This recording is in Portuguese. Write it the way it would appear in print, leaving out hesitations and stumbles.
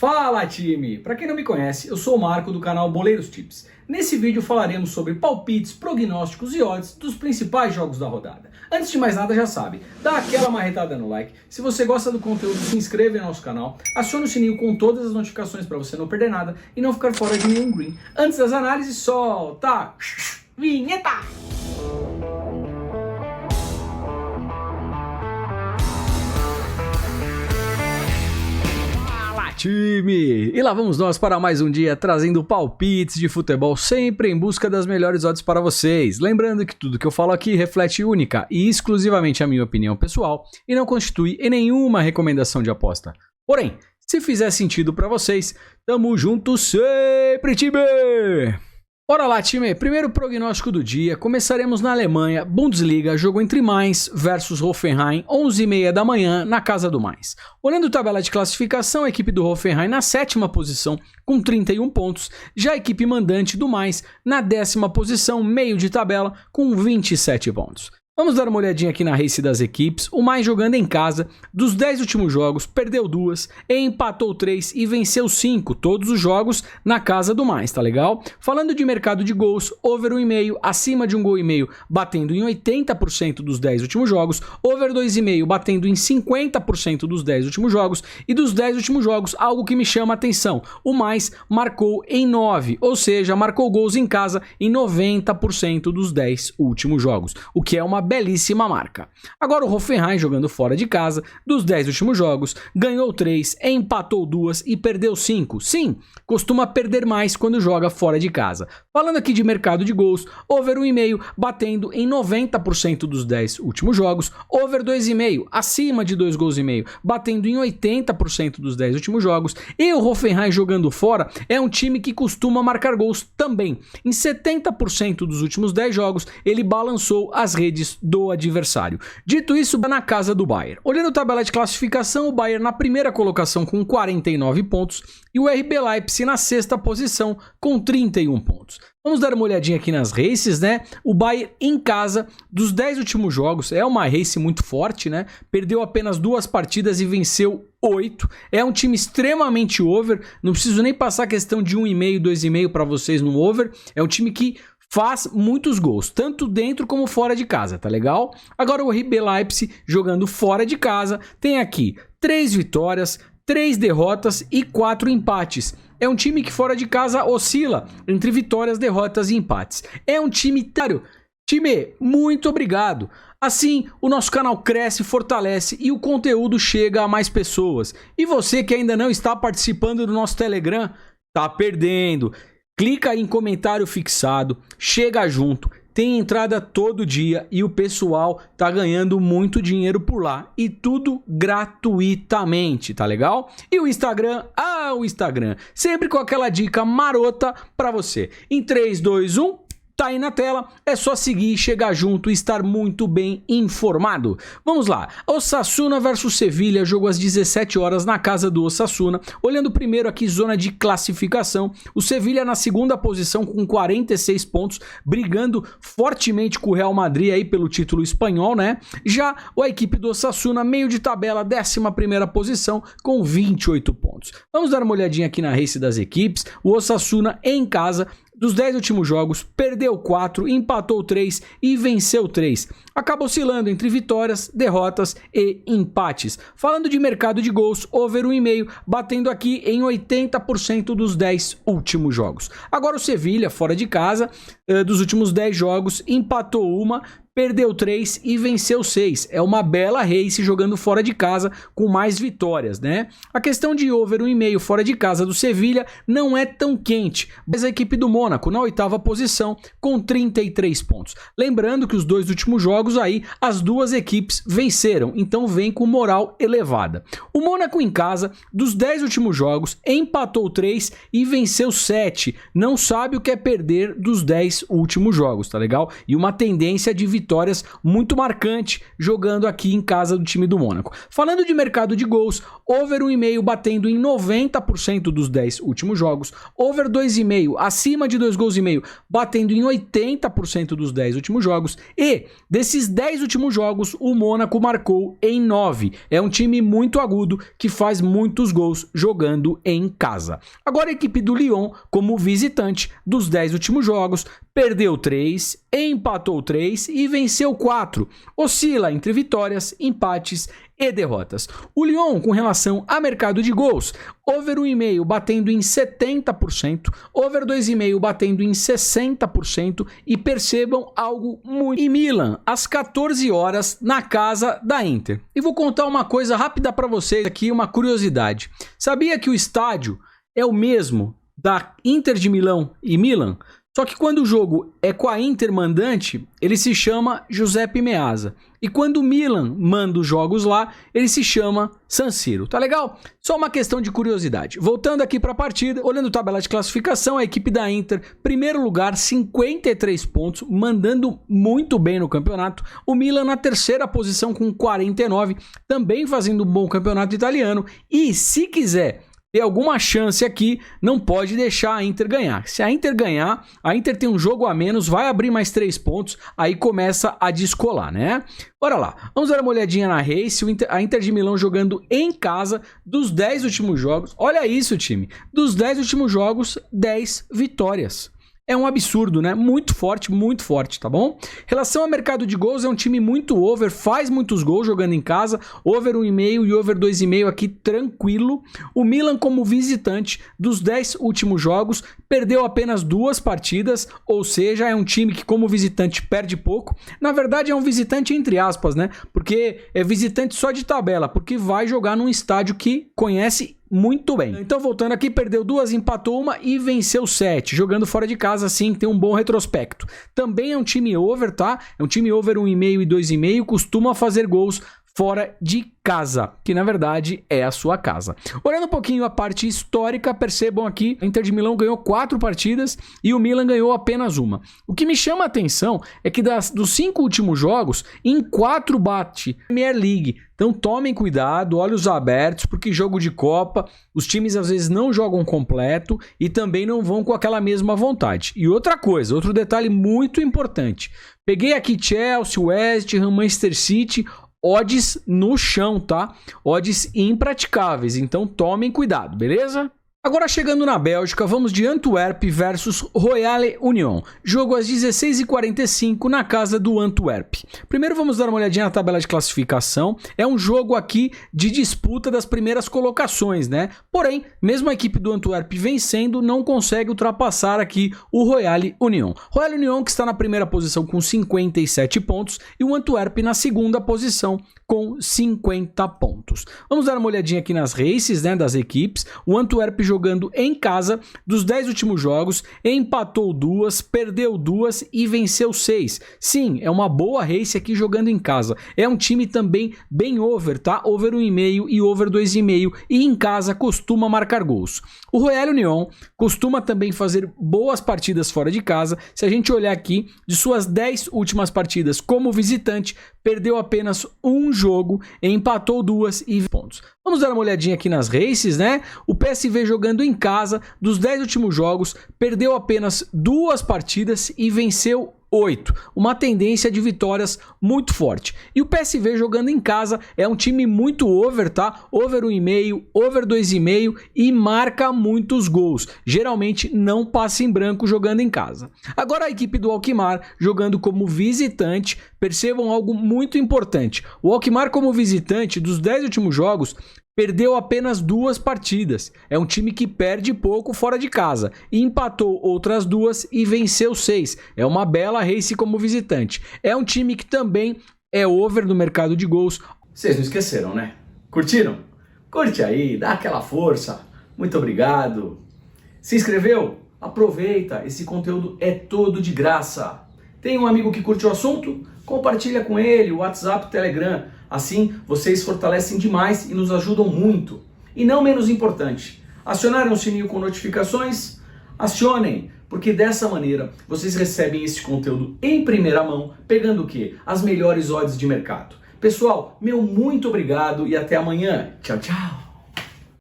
Fala time! Para quem não me conhece, eu sou o Marco do canal Boleiros Tips. Nesse vídeo falaremos sobre palpites, prognósticos e odds dos principais jogos da rodada. Antes de mais nada, já sabe, dá aquela marretada no like. Se você gosta do conteúdo, se inscreva no nosso canal, acione o sininho com todas as notificações para você não perder nada e não ficar fora de nenhum green. Antes das análises, solta! Vinheta! Time! E lá vamos nós para mais um dia trazendo palpites de futebol sempre em busca das melhores odds para vocês. Lembrando que tudo que eu falo aqui reflete única e exclusivamente a minha opinião pessoal e não constitui em nenhuma recomendação de aposta. Porém, se fizer sentido para vocês, tamo junto sempre, time! Bora lá, time! Primeiro prognóstico do dia, começaremos na Alemanha, Bundesliga, jogo entre Mainz versus Hoffenheim, 11h30 da manhã, na casa do Mainz. Olhando a tabela de classificação, a equipe do Hoffenheim na 7ª posição, com 31 pontos, já a equipe mandante do Mainz na 10ª posição, meio de tabela, com 27 pontos. Vamos dar uma olhadinha aqui na race das equipes. O Mainz jogando em casa, dos 10 últimos jogos, perdeu 2, empatou 3 e venceu 5, todos os jogos na casa do Mainz, tá legal? Falando de mercado de gols, over 1,5, acima de 1,5 gol, batendo em 80% dos 10 últimos jogos, over 2,5, batendo em 50% dos 10 últimos jogos, e dos 10 últimos jogos, algo que me chama a atenção, o Mainz marcou em 9, ou seja, marcou gols em casa em 90% dos 10 últimos jogos, o que é uma belíssima marca. Agora o Hoffenheim jogando fora de casa, dos 10 últimos jogos, ganhou 3, empatou 2 e perdeu 5. Sim, costuma perder mais quando joga fora de casa. Falando aqui de mercado de gols, over 1,5 batendo em 90% dos 10 últimos jogos, over 2,5 acima de 2,5 gols, batendo em 80% dos 10 últimos jogos, e o Hoffenheim jogando fora é um time que costuma marcar gols também. Em 70% dos últimos 10 jogos, ele balançou as redes do adversário. Dito isso, na casa do Bayern. Olhando a tabela de classificação, o Bayern na primeira colocação com 49 pontos e o RB Leipzig na 6ª posição com 31 pontos. Vamos dar uma olhadinha aqui nas races, né? O Bayern em casa, dos 10 últimos jogos, é uma race muito forte, né? Perdeu apenas 2 partidas e venceu 8. É um time extremamente over, não preciso nem passar a questão de 1,5, 2,5 para vocês no over. É um time que faz muitos gols, tanto dentro como fora de casa, tá legal? Agora o RB Leipzig jogando fora de casa, tem aqui 3 vitórias, 3 derrotas e 4 empates. É um time que fora de casa oscila entre vitórias, derrotas e empates. É um time tário. Time, muito obrigado. Assim, o nosso canal cresce, fortalece e o conteúdo chega a mais pessoas. E você que ainda não está participando do nosso Telegram, tá perdendo. Clica aí em comentário fixado, chega junto, tem entrada todo dia e o pessoal tá ganhando muito dinheiro por lá e tudo gratuitamente, tá legal? E o Instagram, o Instagram, sempre com aquela dica marota pra você. Em 3, 2, 1... tá aí na tela, é só seguir, chegar junto e estar muito bem informado. Vamos lá, Osasuna versus Sevilha, jogo às 17 horas na casa do Osasuna. Olhando primeiro aqui, zona de classificação, o Sevilha na 2ª posição com 46 pontos, brigando fortemente com o Real Madrid aí pelo título espanhol, né? Já a equipe do Osasuna, meio de tabela, 11ª posição com 28 pontos. Vamos dar uma olhadinha aqui na race das equipes. O Osasuna em casa, dos 10 últimos jogos, perdeu 4, empatou 3 e venceu 3. Acaba oscilando entre vitórias, derrotas e empates. Falando de mercado de gols, over 1,5, batendo aqui em 80% dos 10 últimos jogos. Agora o Sevilha, fora de casa, dos últimos 10 jogos, empatou 1, perdeu 3 e venceu 6. É uma bela race jogando fora de casa com mais vitórias, né? A questão de over 1,5 fora de casa do Sevilha não é tão quente, mas a equipe do Mônaco na 8ª posição com 33 pontos. Lembrando que os 2 últimos jogos aí, as 2 equipes venceram, então vem com moral elevada. O Mônaco em casa, dos 10 últimos jogos, empatou 3 e venceu 7. Não sabe o que é perder dos 10 últimos jogos, tá legal? E uma tendência de vitória vitórias muito marcante jogando aqui em casa do time do Mônaco. Falando de mercado de gols, over 1,5 batendo em 90% dos 10 últimos jogos, over 2,5 acima de 2 gols e meio batendo em 80% dos 10 últimos jogos, e desses 10 últimos jogos o Mônaco marcou em 9. É um time muito agudo que faz muitos gols jogando em casa. Agora a equipe do Lyon, como visitante, dos 10 últimos jogos, perdeu 3, empatou 3 e venceu 4. Oscila entre vitórias, empates e derrotas. O Lyon, com relação a mercado de gols, over 1,5 batendo em 70%, over 2,5 batendo em 60%, e percebam algo muito... E Milan, às 14 horas, na casa da Inter. E vou contar uma coisa rápida para vocês aqui, uma curiosidade. Sabia que o estádio é o mesmo da Inter de Milão e Milan? Só que quando o jogo é com a Inter mandante, ele se chama Giuseppe Meazza. E quando o Milan manda os jogos lá, ele se chama San Siro. Tá legal? Só uma questão de curiosidade. Voltando aqui para a partida, olhando a tabela de classificação, a equipe da Inter, primeiro lugar, 53 pontos, mandando muito bem no campeonato. O Milan na terceira posição com 49, também fazendo um bom campeonato italiano. E se quiser ter alguma chance aqui, não pode deixar a Inter ganhar. Se a Inter ganhar, a Inter tem um jogo a menos, vai abrir mais 3 pontos, aí começa a descolar, né? Bora lá, vamos dar uma olhadinha na Race, a Inter de Milão jogando em casa dos 10 últimos jogos. Olha isso, time, dos 10 últimos jogos, 10 vitórias. É um absurdo, né? Muito forte, tá bom? Relação ao mercado de gols, é um time muito over, faz muitos gols jogando em casa, over 1,5 e over 2,5 aqui tranquilo. O Milan, como visitante, dos 10 últimos jogos, perdeu apenas 2 partidas, ou seja, é um time que como visitante perde pouco. Na verdade é um visitante entre aspas, né? Porque é visitante só de tabela, porque vai jogar num estádio que conhece muito bem. Então voltando aqui, perdeu 2, empatou 1 e venceu 7. Jogando fora de casa, sim, tem um bom retrospecto. Também é um time over, tá? É um time over 1,5 e 2,5, costuma fazer gols fora de casa, que na verdade é a sua casa. Olhando um pouquinho a parte histórica, percebam aqui, a Inter de Milão ganhou 4 partidas e o Milan ganhou apenas 1. O que me chama a atenção é que dos 5 últimos jogos, em 4 bate Premier League. Então tomem cuidado, olhos abertos, porque jogo de Copa, os times às vezes não jogam completo e também não vão com aquela mesma vontade. E outra coisa, outro detalhe muito importante. Peguei aqui Chelsea, West Ham, Manchester City, odds no chão, tá? Odds impraticáveis, então tomem cuidado, beleza? Agora chegando na Bélgica, vamos de Antwerp versus Royale Union. Jogo às 16h45 na casa do Antwerp. Primeiro vamos dar uma olhadinha na tabela de classificação. É um jogo aqui de disputa das primeiras colocações, né? Porém, mesmo a equipe do Antwerp vencendo, não consegue ultrapassar aqui o Royale Union. Royale Union que está na primeira posição com 57 pontos e o Antwerp na segunda posição com 50 pontos. Vamos dar uma olhadinha aqui nas races, né, das equipes. O Antwerp jogando em casa, dos 10 últimos jogos, empatou 2, perdeu 2 e venceu 6. Sim, é uma boa race aqui jogando em casa. É um time também bem over, tá? Over 1,5 e over 2,5 e em casa costuma marcar gols. O Royale Union costuma também fazer boas partidas fora de casa. Se a gente olhar aqui, de suas 10 últimas partidas como visitante, perdeu apenas um jogo, empatou 2 e pontos. Vamos dar uma olhadinha aqui nas races, né? O PSV jogando em casa, dos 10 últimos jogos, perdeu apenas 2 partidas e venceu 8. Uma tendência de vitórias muito forte. E o PSV jogando em casa é um time muito over, tá? Over 1,5, over 2,5 e marca muitos gols. Geralmente não passa em branco jogando em casa. Agora a equipe do Alkmaar jogando como visitante. Percebam algo muito importante. O Alkmaar como visitante dos 10 últimos jogos perdeu apenas 2 partidas. É um time que perde pouco fora de casa. E empatou outras 2 e venceu 6. É uma bela race como visitante. É um time que também é over no mercado de gols. Vocês não esqueceram, né? Curtiram? Curte aí, dá aquela força. Muito obrigado. Se inscreveu? Aproveita, esse conteúdo é todo de graça. Tem um amigo que curte o assunto? Compartilha com ele, o WhatsApp, o Telegram. Assim, vocês fortalecem demais e nos ajudam muito. E não menos importante, acionaram o sininho com notificações? Acionem porque dessa maneira vocês recebem esse conteúdo em primeira mão, pegando o quê? As melhores odds de mercado. Pessoal, meu muito obrigado e até amanhã. Tchau, tchau!